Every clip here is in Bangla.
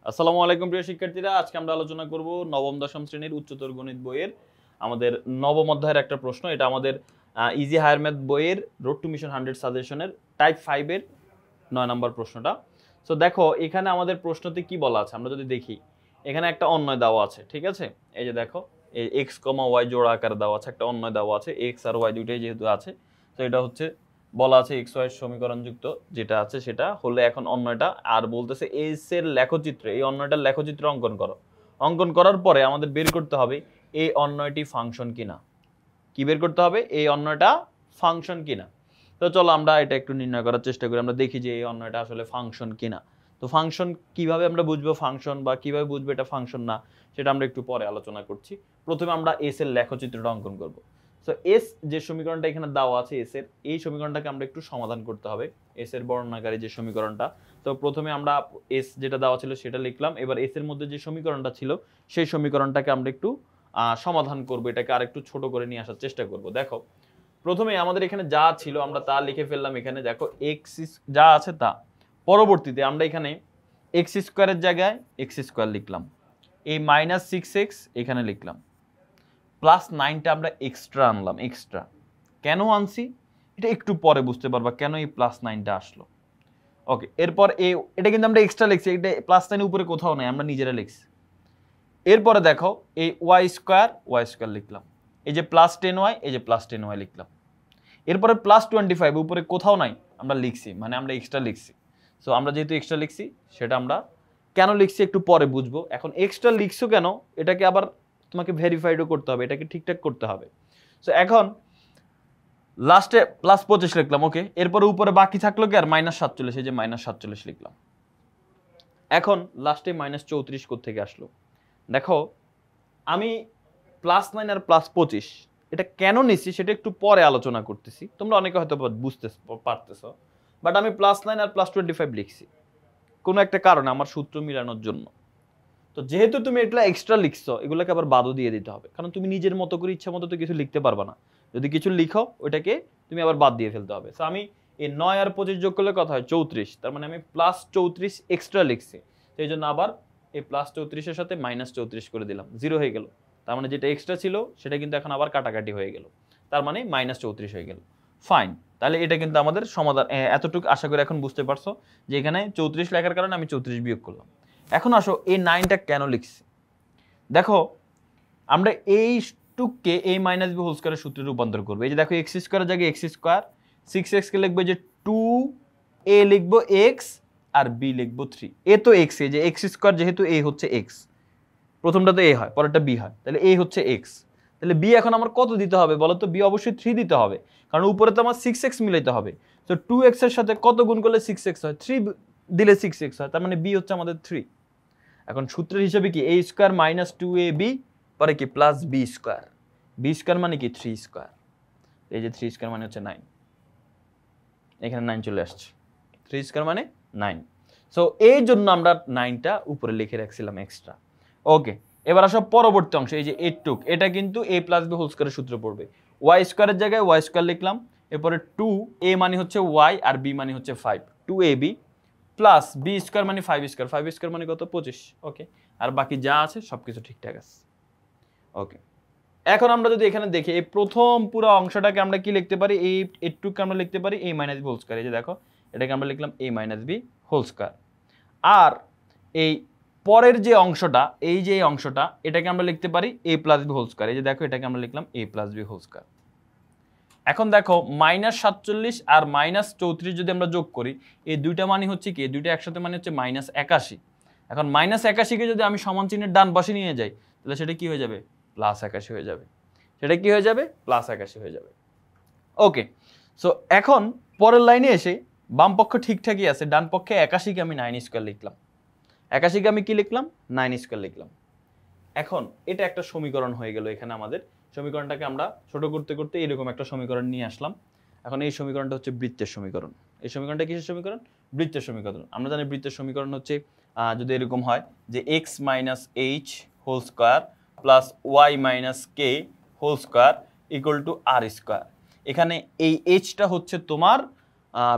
আসসালামু আলাইকুম প্রিয় শিক্ষার্থীরা, আজকে আমরা আলোচনা করব নবম দশম শ্রেণীর উচ্চতর গণিত বইয়ের আমাদের নবম অধ্যায়ের একটা প্রশ্ন। এটা আমাদের ইজি হায়ার ম্যাথ বইয়ের রোড টু মিশন 100 সাজেশনের টাইপ 5 এর 9 নম্বর প্রশ্নটা। সো দেখো এখানে আমাদের প্রশ্নতে কি বলা আছে আমরা যদি দেখি, এখানে একটা অন্যয় দেওয়া আছে, ঠিক আছে। এই যে দেখো, এই এক্স কমা ওয়াই জোড়া আকারে দেওয়া আছে, একটা অন্যয় দেওয়া আছে, এক্স আর ওয়াই দুইটাই যেহেতু আছে। তো এটা হচ্ছে বলা আছে এক্স ওয়াই সমীকরণযুক্ত যেটা আছে সেটা হলে এখন অন্যটা আর বলতেছে এস এর লেখচিত্রে এই অন্যটার লেখচিত্র অঙ্কন করো। অঙ্কন করার পরে আমাদের বের করতে হবে এই অন্যটি ফাংশন কিনা। কি বের করতে হবে? এই অন্যটা ফাংশন কিনা। তো চলো আমরা এটা একটু নির্ণয় করার চেষ্টা করি, আমরা দেখি যে এই অন্যটা আসলে ফাংশন কিনা। তো ফাংশন কিভাবে আমরা বুঝবো ফাংশন, বা কিভাবে বুঝবো এটা ফাংশন না, সেটা আমরা একটু পরে আলোচনা করছি। প্রথমে আমরা এস এর লেখচিত্রটা অঙ্কন করব। সো এস যে সমীকরণটা এখানে দেওয়া আছে এস এর, এই সমীকরণটাকে আমরা একটু সমাধান করতে হবে। এস এর বর্ণনাকারী যে সমীকরণটা, তো প্রথমে আমরা এস যেটা দেওয়া ছিল সেটা লিখলাম। এবার এস এর মধ্যে যে সমীকরণটা ছিল সেই সমীকরণটাকে আমরা একটু সমাধান করব, এটাকে আরেকটু ছোট করে নিয়ে আসার চেষ্টা করব। দেখো প্রথমে আমাদের এখানে যা ছিল আমরা তা লিখে ফেললাম। এখানে দেখো এক্স যা আছে তা, পরবর্তীতে আমরা এখানে এক্স স্কোয়ারের জায়গায় এক্স স্কোয়ার লিখলাম, এই মাইনাস 6x এখানে লিখলাম, প্লাস 9টা আমরা এক্সট্রা আনলাম। এক্সট্রা কেন আনছি এটা একটু পরে বুঝতে পারবা, কেন এই প্লাস 9টা আসলো। ওকে, এরপর এটা কিন্তু আমরা এক্সট্রা লিখছি, এটা প্লাস 9 উপরে কোথাও নাই, আমরা নিজেরা লিখছি। এরপরে দেখো এই ওয়াই স্কোয়ার লিখলাম, এই যে প্লাস 10y, এই যে প্লাস 10y লিখলাম। এরপরে প্লাস 25 উপরে কোথাও নাই, আমরা লিখছি, মানে আমরা এক্সট্রা লিখছি। সো আমরা যেহেতু এক্সট্রা লিখছি সেটা আমরা কেন লিখছি একটু পরে বুঝবো। এখন এক্সট্রা লিখছো কেন, এটাকে আবার তোমাকে ভেরিফাইডও করতে হবে, এটাকে ঠিকঠাক করতে হবে। সো এখন লাস্টে প্লাস 25 লিখলাম। ওকে, এরপরে উপরে বাকি থাকলো কি আর মাইনাস 47, এই যে মাইনাস 47 লিখলাম। এখন লাস্টে মাইনাস 34 কোত্থেকে আসলো দেখো, আমি প্লাস 9 আর প্লাস 25 এটা কেন নিচ্ছি সেটা একটু পরে আলোচনা করতেছি, তোমরা অনেকে হয়তো বুঝতে পারতেছো। বাট আমি প্লাস 9 আর প্লাস 25 লিখছি কোনো একটা কারণে, আমার সূত্র মিলানোর জন্য। তো যেহেতু তুমি এগুলা এক্সট্রা লিখছো, এগুলোকে আবার বাদও দিয়ে দিতে হবে, কারণ তুমি নিজের মতো করে ইচ্ছা মতো তো কিছু লিখতে পারবা না। যদি কিছু লিখো ওইটাকে তুমি আবার বাদ দিয়ে ফেলতে হবে। তো আমি এই 9 আর 25 যোগ করলে কথা হয় 34, তার মানে আমি প্লাস 34 এক্সট্রা লিখছি। সেই জন্য আবার এই প্লাস 34-এর সাথে মাইনাস 34 করে দিলাম, 0 হয়ে গেল। তার মানে যেটা এক্সট্রা ছিল সেটা কিন্তু এখন আবার কাটাকাটি হয়ে গেল, তার মানে মাইনাস 34 হয়ে গেল। ফাইন, তাহলে এটা কিন্তু আমাদের সমাধান। এতটুকু আশা করি এখন বুঝতে পারছো যে এখানে 34 লেখার কারণে আমি 34 বিয়োগ করলাম। এখন আসো এই 9টা কেন লিখছি। দেখো আমরা এই টুককে এই মাইনাস বি হোল স্কোয়ারের সূত্রে রূপান্তর করবো। এই যে দেখো এক্স স্কোয়ারের জায়গায় এক্স স্কোয়ার, 6x কে লিখবো যে 2a লিখবো এক্স আর বি লিখবো 3। এ তো এক্স, এই যে এক্স স্কোয়ার যেহেতু এ হচ্ছে এক্স, প্রথমটা তো এ হয় পরেরটা বি হয়, তাহলে এ হচ্ছে এক্স, তাহলে বি এখন আমার কত দিতে হবে বলো তো? বি অবশ্যই 3 দিতে হবে, কারণ উপরে তো আমার 6x মিলাইতে হবে। তো 2x এর সাথে কত গুণ করলে 6x হয়? 3 দিলে 6x হয়, তার মানে বি হচ্ছে আমাদের 3। এখন সূত্রের হিসাবে কি a স্কোয়ার মাইনাস 2ab পরে কি plus B square, B square মানে কি 3 স্কোয়ার, এই যে 3 স্কোয়ার মানে হচ্ছে 9, এখানে 9 চলে আসছে, 3 স্কোয়ার মানে 9। সো এই জন্য আমরা 9টা উপরে লিখে রাখছিলাম এক্সট্রা। ওকে, এবার আসো পরবর্তী অংশ, এই যে এইটুক, এটা কিন্তু a প্লাস বি হোল স্কোয়ারের সূত্র পড়বে। ওয়াই স্কোয়ারের জায়গায় ওয়াই স্কোয়ার লিখলাম, এরপরে 2a মানে হচ্ছে y আর b মানে হচ্ছে 5, 2ab প্লাস বি স্কোয়ার মানে 5 স্কোয়ার, 5 স্কোয়ার মানে কত? 25। ওকে, আর বাকি যা আছে সবকিছু ঠিকঠাক আছে। ওকে, এখন আমরা যদি এখানে দেখি এই প্রথম পুরো অংশটাকে আমরা কি লিখতে পারি, এই এইটুকু আমরা লিখতে পারি a minus B whole square. এই যে দেখো এটাকে আমরা লিখলাম a minus B whole square. আর এই পরের যে অংশটা, এই যে অংশটা, এটাকে আমরা লিখতে পারি a plus B whole square. এই যে দেখো এটাকে আমরা লিখলাম a plus B whole square. এখন দেখো মাইনাস 47 আর মাইনাস 34 যদি আমরা যোগ করি, এই দুইটা মানে হচ্ছে কি, দুইটা একসাথে মানে হচ্ছে মাইনাস 81। এখন মাইনাস 81কে যদি আমি সমান চিহ্নের ডান পাশে নিয়ে যাই, তাহলে সেটা কি হয়ে যাবে? প্লাস 81 হয়ে যাবে। সেটা কি হয়ে যাবে? প্লাস 81 হয়ে যাবে। ওকে, সো এখন পরের লাইনে এসে বাম পক্ষ ঠিকঠাকই আছে, ডান পক্ষে 81কে আমি 9 স্কোয়ার লিখলাম, 81কে আমি কি লিখলাম? 9 স্কোয়ার লিখলাম। এখন এটা একটা সমীকরণ হয়ে গেল। এখানে আমাদের সমীকরণটাকে আমরা ছোট করতে করতে এরকম একটা সমীকরণ নিয়ে আসলাম। এখন এই সমীকরণটা হচ্ছে বৃত্তের সমীকরণ। এই সমীকরণটা কিসের সমীকরণ? বৃত্তের সমীকরণ। আমরা জানি বৃত্তের সমীকরণ হচ্ছে যদি এরকম হয় যে X minus H whole square plus Y minus K whole square equal to R square. এখানে এই এইচটা হচ্ছে তোমার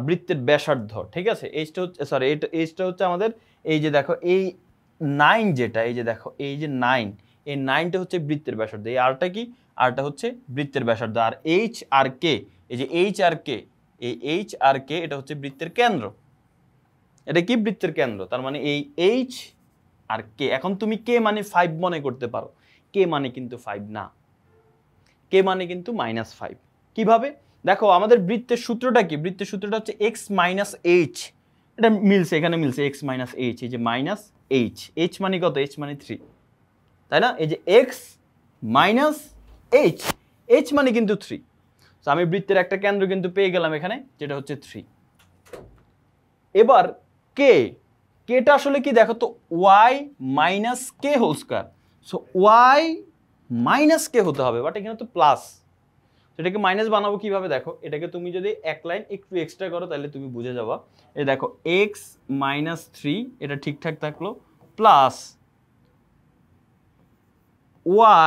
বৃত্তের ব্যাসার্ধ, ঠিক আছে। এইচটা হচ্ছে, সরি, এইচটা হচ্ছে আমাদের, এই যে দেখো এই 9 যেটা, এই যে দেখো এই যে 9, এই 9টা হচ্ছে বৃত্তের ব্যাসার্ধ, এই আরটা কি, আরটা হচ্ছে বৃত্তের ব্যাসার্ধ, আর এইচ আর কে, এই যে এইচ আর কে, এই এইচ আর কে এটা হচ্ছে বৃত্তের কেন্দ্র, এটা কি বৃত্তের কেন্দ্র, তার মানে এই এইচ আর কে। এখন তুমি কে মানে 5 মনে করতে পারো, কে মানে কিন্তু 5 না, কে মানে কিন্তু -5। কিভাবে দেখো, আমাদের বৃত্তের সূত্রটা কি, বৃত্তের সূত্রটা হচ্ছে x - h, এটা মিলছে, এখানে মিলছে x - h, এই যে -h, h মানে কত, h মানে 3, তাই না, এই যে x - h, h মানে কিন্তু 3, তো আমি বৃত্তের একটা কেন্দ্র কিন্তু পেয়ে গেলাম এখানে, যেটা হচ্ছে 3। এবার কে, কেটা আসলে কি দেখো তো, y - k whole square, so y - k হতে হবে, বাট এখানে তো প্লাস, এটাকে মাইনাস বানাবো কিভাবে দেখো, এটাকে তুমি যদি এক লাইন একটু এক্সট্রা করো তাহলে তুমি বুঝে যাবা। এই দেখো x - 3 এটা ঠিকঠাক থাকলো, প্লাস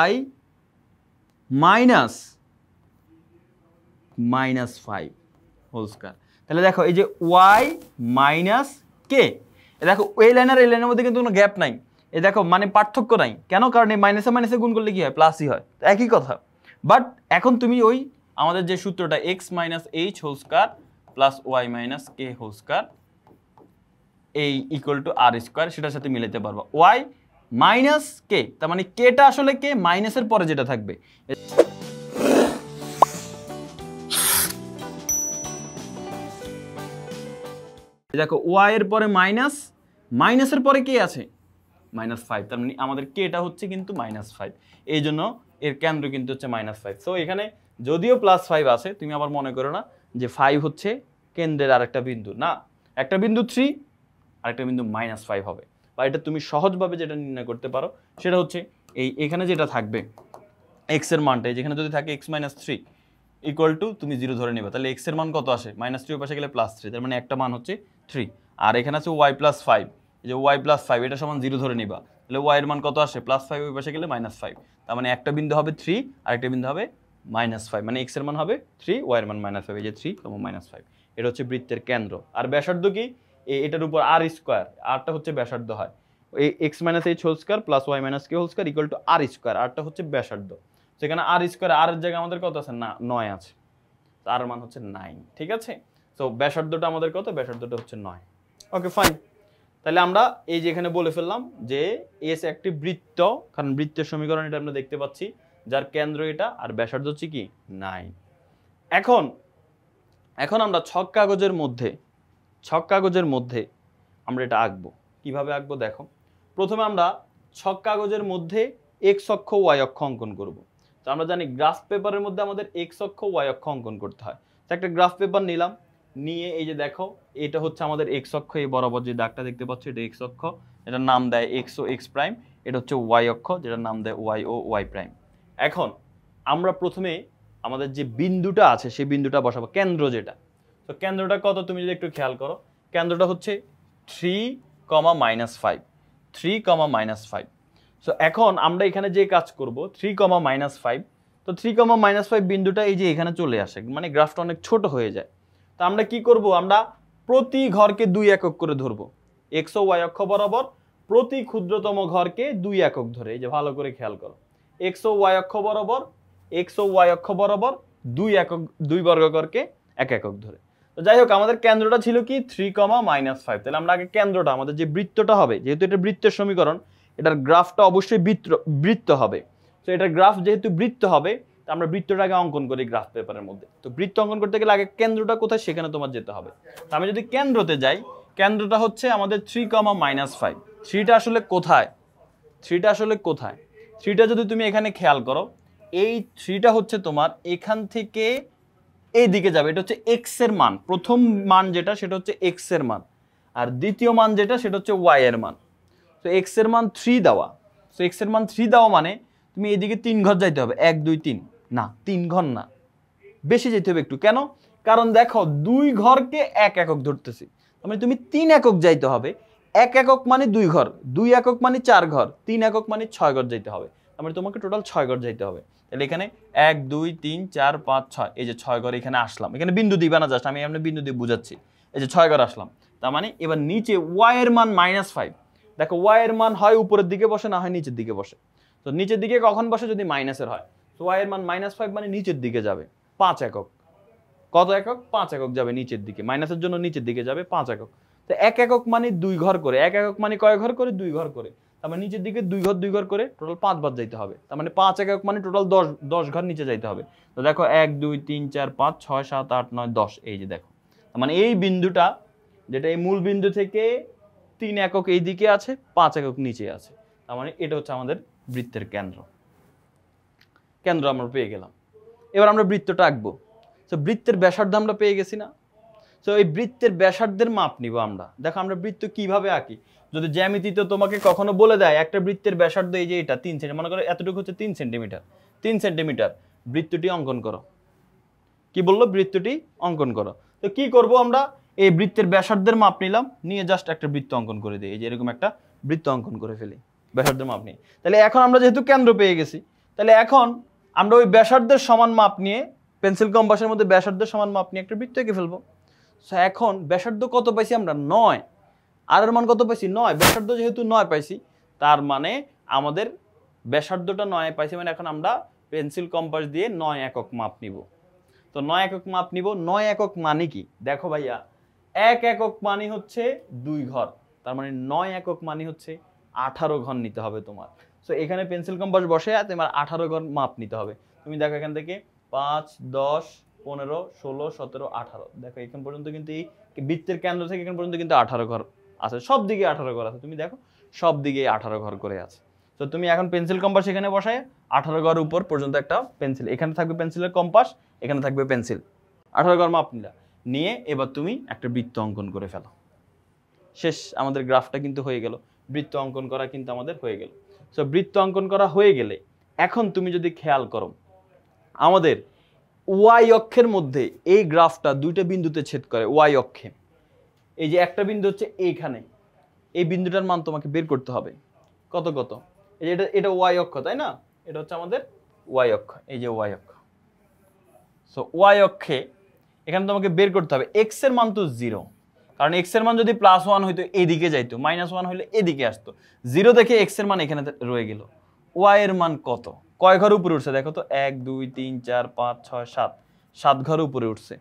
y -5 হোল স্কয়ার, তাহলে দেখো এই যে y - k, দেখো এই লাইন আর এই লাইনের মধ্যে কিন্তু কোনো গ্যাপ নাই, এই দেখো মানে পার্থক্য নাই, কেন, কারণ এই মাইনাসে মাইনাসে গুণ করলে কি হয়, প্লাসই হয়, একই কথা। বাট এখন তুমি ওই আমাদের যে সূত্রটা x - h whole square plus y - k whole square এই ইকুয়াল টু r স্কয়ার, সেটার সাথে মিলাতে পারবা y - k, তার মানে কেটা আসলে কে, মাইনাসের পরে যেটা থাকবে, দেখো y এর পরে মাইনাস, মাইনাসের পরে কে আছে, -5, তার মানে আমাদের কেটা হচ্ছে কিন্তু -5, এই জন্য এর কেন্দ্র কিন্তু হচ্ছে -5। সো এখানে যদিও +5 আছে, তুমি আবার মনে করো না যে 5 হচ্ছে কেন্দ্রের আরেকটা বিন্দু, না, একটা বিন্দু 3 আরেকটা বিন্দু -5 হবে। বা এটা তুমি সহজভাবে যেটা নির্ণয় করতে পারো সেটা হচ্ছে এই এখানে যেটা থাকবে x এর মানটা, যেখানে যদি থাকে x - 3 ইকুয়াল টু তুমি 0 ধরে নেবে, তাহলে x এর মান কত আসে, -3 এর পাশে গেলে +3, তার মানে একটা মান হচ্ছে 3, আর এখানে আছে y + 5, এই যে y + 5 এটা সমান 0 ধরে নিবা, তাহলে y এর মান কত আসে, +5 ওই পাশে গেলে -5, তার মানে একটা বিন্দু হবে 3 আর একটা বিন্দু হবে -5, মানে x এর মান হবে 3, y এর মান -5, এই যে 3, -5, এটা হচ্ছে বৃত্তের কেন্দ্র। আর ব্যাসার্ধ কি, এটার উপর r স্কয়ার, rটা হচ্ছে ব্যাসার্ধ হয়, এই x - h whole square plus y - k whole square equal to r square, rটা হচ্ছে ব্যাসার্ধ, সেখানে r স্কয়ার, r এর জায়গায় আমাদের কত আছে, না 9 আছে, তার মান হচ্ছে 9, ঠিক আছে। সো ব্যাসার্ধটা আমাদের কত, ব্যাসার্ধটা হচ্ছে 9। ওকে ফাইন, তাহলে আমরা এই যে এখানে বলে ফেললাম যে এস একটি বৃত্ত, কারণ বৃত্তের সমীকরণ এটা আমরা দেখতে পাচ্ছি, যার কেন্দ্র এটা আর ব্যাসার্ধ হচ্ছে কি 9। এখন আমরা ছক কাগজের মধ্যে আমরা এটা আঁকবো, কিভাবে আঁকবো দেখো, প্রথমে আমরা ছক কাগজের মধ্যে x অক্ষ y অক্ষ অঙ্কন করব। তো আমরা জানি গ্রাফ পেপারের মধ্যে আমাদের x অক্ষ y অক্ষ অঙ্কন করতে হয়, তো একটা গ্রাফ পেপার নিলাম, নিয়ে এই যে দেখো এটা হচ্ছে আমাদের x অক্ষ, এই বরাবর যে দাগটা দেখতে পাচ্ছ এটা x অক্ষ, এটার নাম দেয় x ও x প্রাইম, এটা হচ্ছে y অক্ষ যেটার নাম দেয় y ও y প্রাইম। এখন আমরা প্রথমে আমাদের যে বিন্দুটা আছে সেই বিন্দুটা বসাবো, কেন্দ্র যেটা, তো কেন্দ্রটা কত তুমি যদি একটু খেয়াল করো, কেন্দ্রটা হচ্ছে 3, -5, 3, -5। সো এখন আমরা এখানে যে কাজ করব 3, -5, তো 3, -5 বিন্দুটা এই যে এখানে চলে আসে, মানে গ্রাফটা অনেক ছোট হয়ে যায়। তো আমরা কি করব, আমরা প্রতি ঘরকে 2 একক করে ধরবো, x ও y অক্ষ বরাবর প্রতি ক্ষুদ্রতম ঘরকে 2 একক ধরে, এই যে ভালো করে খেয়াল করো, x ও y অক্ষ বরাবর 2 একক, 2 বর্গকরকে 1 একক ধরে। তো যাই হোক আমাদের কেন্দ্রটা ছিল কি 3, -5, তাহলে আমরা আগে কেন্দ্রটা, আমাদের যে বৃত্তটা হবে, যেহেতু এটা বৃত্তের সমীকরণ, এটার গ্রাফটা অবশ্যই বৃত্ত হবে, তো এটার গ্রাফ যেহেতু বৃত্ত হবে, তো আমরা বৃত্তটাকে অঙ্কন করি গ্রাফ পেপারের মধ্যে। তো বৃত্ত অঙ্কন করতে গেলে আগে কেন্দ্রটা কোথায় সেখানে তোমার যেতে হবে। তো আমি যদি কেন্দ্রতে যাই, কেন্দ্রটা হচ্ছে আমাদের 3, -5, 3টা আসলে কোথায়, 3টা যদি তুমি এখানে খেয়াল করো, এই 3টা হচ্ছে তোমার এখান থেকে এই দিকে যাবে, এটা হচ্ছে x এর মান, প্রথম মান যেটা সেটা হচ্ছে x এর মান, আর দ্বিতীয় মান যেটা সেটা হচ্ছে y এর মান। তো x এর মান 3 দেওয়া, তো x এর মান 3 দেওয়া মানে তুমি এদিকে 3 ঘর যাইতে হবে, 1 2 3, না 3 ঘর না, বেশি যেতে হবে একটু, কেন, কারণ দেখো 2 ঘরকে 1 একক ধরতেছি, মানে তুমি 3 একক যাইতে হবে, 1 একক মানে 2 ঘর, 2 একক মানে 4 ঘর, 3 একক মানে 6 ঘর যাইতে হবে, মানে তোমাকে টোটাল 6 ঘর যাইতে হবে। তাহলে এখানে 1 2 3 4 5 6, এই যে 6 ঘর এখানে আসলাম, এখানে বিন্দু দিবা না, জাস্ট আমি এমনি বিন্দু দিয়ে বুঝাচ্ছি, এই যে 6 ঘর আসলাম, তার মানে এবার নিচে y এর মান -5, দেখো ওয়াই এর মান হয় উপরের দিকে বসে, না হয় নিচের দিকে বসে। তো নিচের দিকে কখন বসে? যদি মাইনাসের হয়। তো ওয়াই এর মান -5 মানে নিচের দিকে যাবে 5 একক। কত একক? 5 একক যাবে নিচের দিকে, মাইনাসের জন্য নিচের দিকে যাবে 5 একক। তো 1 একক মানে 2 ঘর করে, 1 একক মানে কয় ঘর করে? 2 ঘর করে। তার মানে নিচের দিকে 2 ঘর করে টোটাল 5 বার যাইতে হবে। তার মানে 5 একক মানে টোটাল 10 ঘর নিচে যাইতে হবে। তো দেখো 1 2 3 4 5 6 7 8 9 10, এই যে দেখো। তার মানে এই বিন্দুটা, যেটা এই মূল বিন্দু থেকে 3 একক এই দিকে আছে, 5 একক নিচে আছে। তার মানে এটা হচ্ছে আমাদের বৃত্তের কেন্দ্র। কেন্দ্র আমরা পেয়ে গেলাম। এবার আমরা বৃত্তটা আঁকবো। তো বৃত্তের ব্যাসার্ধ আমরা পেয়ে গেছি না? তো এই বৃত্তের ব্যাসার্ধের মাপ নিব আমরা। দেখো আমরা বৃত্ত কিভাবে আঁকি। যদি জ্যামিতিতে তোমাকে কখনো বলে দেয় একটা বৃত্তের ব্যাসার্ধ এই যে এটা 3 সেন্টিমিটার, মনে করো এতটুকু হচ্ছে 3 সেন্টিমিটার, 3 সেন্টিমিটার, বৃত্তটি অঙ্কন করো। কি বললো? বৃত্তটি অঙ্কন করো। তো কি করব আমরা? এই বৃত্তের ব্যাসার্ধের মাপ নিলাম, নিয়ে জাস্ট একটা বৃত্ত অঙ্কন করে দিই। এই যে এরকম একটা বৃত্ত অঙ্কন করে ফেলি ব্যাসার্ধের মাপ নিয়ে। তাহলে এখন আমরা যেহেতু কেন্দ্র পেয়ে গেছি, তাহলে এখন আমরা ওই ব্যাসার্ধের সমান মাপ নিয়ে পেন্সিল কম্পাসের মধ্যে ব্যাসার্ধের সমান মাপ নিয়ে একটা বৃত্ত এঁকে ফেলবো। এখন ব্যাসার্ধ কত পাইছি আমরা? 9। আর এর মান কত পাইছি? 9। ব্যাসার্ধ যেহেতু 9 পাইছি, তার মানে আমাদের ব্যাসার্ধটা 9 পাইছি, মানে এখন আমরা পেন্সিল কম্পাস দিয়ে 9 একক মাপ নিব। তো 9 একক মাপ নিব। 9 একক মানে কি? দেখো ভাইয়া, 1 একক মানে হচ্ছে 2 ঘর। তার মানে 9 একক মানে হচ্ছে 18 ঘর নিতে হবে তোমার। সো এখানে পেন্সিল কম্পাস বসে তোমার 18 ঘর মাপ নিতে হবে। তুমি দেখো এখান থেকে 5 10 15 16 17 18, দেখো এখান পর্যন্ত কিন্তু এই বৃত্তের কেন্দ্র থেকে এখান পর্যন্ত কিন্তু 18 ঘর আছে, সব দিকে 18 ঘর আছে। তুমি দেখো সব দিকে 18 ঘর করে আছে। তো তুমি এখন পেন্সিল কম্পাস এখানে বসায় 18 ঘর উপর পর্যন্ত একটা পেন্সিল, এখানে থাকবে পেন্সিলের কম্পাস, এখানে থাকবে পেন্সিল, 18 ঘর মাপ নিলা। নিয়ে এবার তুমি একটা বৃত্ত অঙ্কন করে ফেলো। শেষ, আমাদের গ্রাফটা কিন্তু হয়ে গেল। বৃত্ত অঙ্কন করা কিন্তু আমাদের হয়ে গেল। সো বৃত্ত অঙ্কন করা হয়ে গেলে এখন তুমি যদি খেয়াল করো, আমাদের ওয়াই অক্ষের মধ্যে এই গ্রাফটা দুইটা বিন্দুতে ছেদ করে। ওয়াই অক্ষে এই যে একটা বিন্দু হচ্ছে এইখানে, এই বিন্দুটার মান তোমাকে বের করতে হবে। কত কত? এই যে এটা ওয়াই অক্ষ, তাই না? এটা হচ্ছে আমাদের ওয়াই অক্ষ, এই যে ওয়াই অক্ষ। সো ওয়াই অক্ষে এখানে তোমাকে বের করতে হবে এক্স এর মান তো 0, কারণ এক্স এর মান যদি +1 হইতো এদিকে যাইতো, -1 হইলে এদিকে আসতো। 0 দেখে এক্স এর মান এখানে রয়ে গেল। ওয়াই এর মান কত? কয় ঘর উপরে উঠছে দেখো তো? 1 2 3 4 5 6 7, 7 ঘর উপরে উঠছে।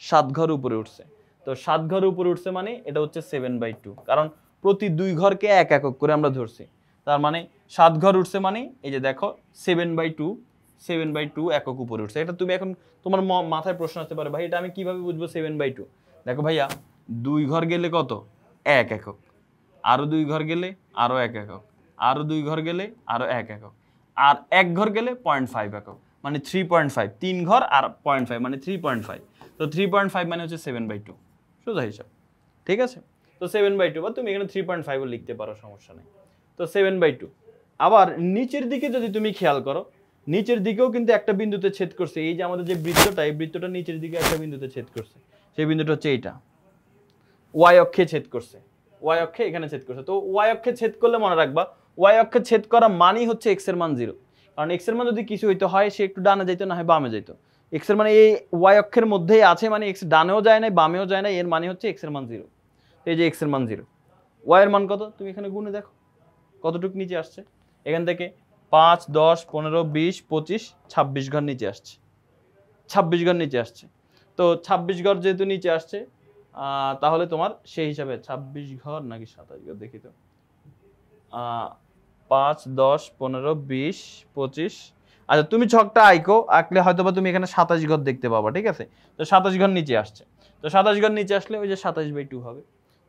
7 ঘর উপরে উঠছে। তো 7 ঘর উপরে উঠছে মানে এটা হচ্ছে 7/2, কারণ প্রতি 2 ঘরকে 1 একক করে আমরা ধরছি। তার মানে 7 ঘর উঠছে মানে এই যে দেখো 7/2 একক উপরে উঠছে। এটা তুমি এখন তোমার মাথায় প্রশ্ন আসতে পারে, ভাই এটা আমি কিভাবে বুঝবো 7/2? দেখো ভাইয়া, 2 ঘর গেলে কত? 1 একক, আরো 2 ঘর গেলে আরো 1 একক, আরো 2 ঘর গেলে আরো 1 একক, আর 1 ঘর গেলে 0.5 একক, মানে 3.5। 3 ঘর আর 0.5 মানে 3.5। তো 3.5 মানে হচ্ছে 7/2, সোজা হিসাব। ঠিক আছে? তো 7/2, বা তুমি এখানে 3.5 লিখতে পারো, সমস্যা নেই। তো 7/2। আবার নিচের দিকে যদি তুমি খেয়াল করো, নিচের দিকেও কিন্তু একটা বিন্দুতে ছেদ করছে। এই যে আমাদের যে বৃত্তটা, এই বৃত্তটা নিচের দিকে একটা বিন্দুতে ছেদ করছে। সেই বিন্দুটা হচ্ছে এইটা, ওয়াই অক্ষে ছেদ করছে। ওয়াই অক্ষে এখানে ছেদ করছে। তো ওয়াই অক্ষে ছেদ করলে মনে রাখবা, ওয়াই অক্ষে ছেদ করা মানেই হচ্ছে এক্স এর মান 0, কারণ এক্স এর মান যদি কিছু হইতো হয় সে একটু ডানে যাইতো, না হয় বামে যাইতো। এক্স এর মানে এই ওয়াই অক্ষের মধ্যেই আছে, মানে এক্স ডানেও যায় না বামেও যায় না, এর মানে হচ্ছে এক্স এর মান 0। এই যে এক্স এর মান 0, ওয়াই এর মান কত? তুমি এখানে গুণে দেখো কতটুকু নিচে আসছে। এখান থেকে 5 10 15 20 25 26 ঘর নিচে আসছে। 26 ঘর নিচে আসছে। তো 26 ঘর যেহেতু নিচে আসছে, তাহলে তোমার সেই হিসাবে 26 ঘর নাকি 27 ঘর দেখি তো, 5 10 15 20 25। আচ্ছা, তুমি ছকটা আঁকলে হয়তো বা তুমি এখানে 27 ঘর দেখতে পাবা। ঠিক আছে? তো 27 ঘর নিচে আসছে। তো 27 ঘর নিচে আসলে ওই যে 27/2 হবে।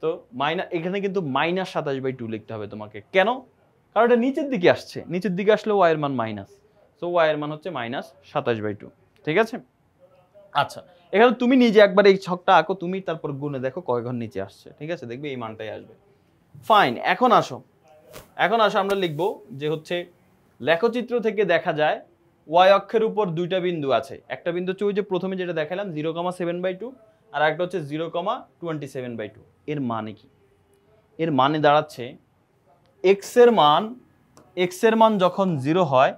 তো এখানে কিন্তু -27/2 লিখতে হবে তোমাকে। কেন? কারণ এটা নিচের দিকে আসছে, নিচের দিকে আসলে ওয়াই এর মান মাইনাস। সো ওয়াই এর মান হচ্ছে -27/2। ঠিক আছে? আচ্ছা, এখানে তুমি নিজে একবার এই ছকটা আঁকো তুমি, তারপর গুণে দেখো কয় ঘর নিচে আসছে। ঠিক আছে? দেখবে এই মানটাই আসবে। ফাইন। এখন আসো আমরা লিখবো যে হচ্ছে লেখচিত্র থেকে দেখা যায় ওয়াই অক্ষের উপর দুইটা বিন্দু আছে। একটা বিন্দু হচ্ছে ওই যে প্রথমে যেটা দেখালাম 0,7/2, আর একটা হচ্ছে 0,27/2। এর মানে কি? এর মানে দাঁড়াচ্ছে এক্স এর মান যখন 0 হয়,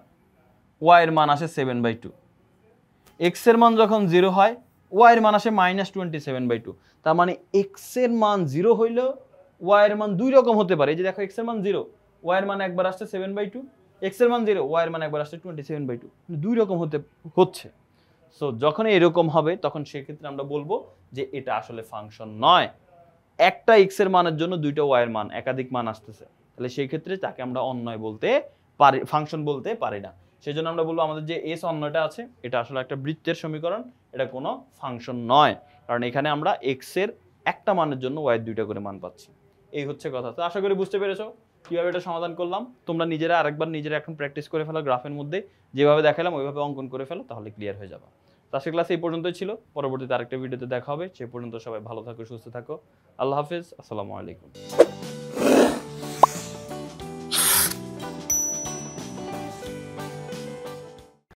ওয়াই এর মান আসে 7/2। এক্স এর মান যখন 0 হয়, ওয়াই এর মান আসে -27/2। তার মানে এক্স এর মান 0 হইলেও ওয়াই এর মান দুই রকম হতে পারে। এই যে দেখো এক্স এর মান 0, ওয়াই এর মান একবার আসছে 7/2, এক্স এর মান 0, ওয়াই এর মান একবার আসছে 27/2, দুই রকম হচ্ছে। সো যখন এরকম হবে তখন সেক্ষেত্রে আমরা বলবো যে এটা আসলে ফাংশন নয়। একটা এক্স এর মানের জন্য দুইটা ওয়াই এর মান, একাধিক মান আসতেছে, তাহলে সেই ক্ষেত্রে তাকে আমরা অন্যয় বলতে পারি, ফাংশন বলতে পারি না। সেই জন্য আমরা বলবো আমাদের যে এস অন্যটা আছে এটা আসলে একটা বৃত্তের সমীকরণ, এটা কোনো ফাংশন নয়, কারণ এখানে আমরা এক্স এর একটা মানের জন্য ওয়াই এর দুইটা করে মান পাচ্ছি। এই হচ্ছে কথা। তো আশা করি বুঝতে পেরেছো কিভাবে এটা সমাধান করলাম। তোমরা নিজেরা আরেকবার নিজেরা এখন প্র্যাকটিস করে ফেলো, গ্রাফের মধ্যে যেভাবে দেখালাম ওইভাবে অঙ্কন করে ফেলো, তাহলে ক্লিয়ার হয়ে যাবে। তো আজকের ক্লাস এই পর্যন্তই ছিল, পরবর্তীতে আরেকটা ভিডিওতে দেখা হবে। সে পর্যন্ত সবাই ভালো থাকো, সুস্থ থাকো। আল্লাহ হাফেজ, আসসালামু আলাইকুম।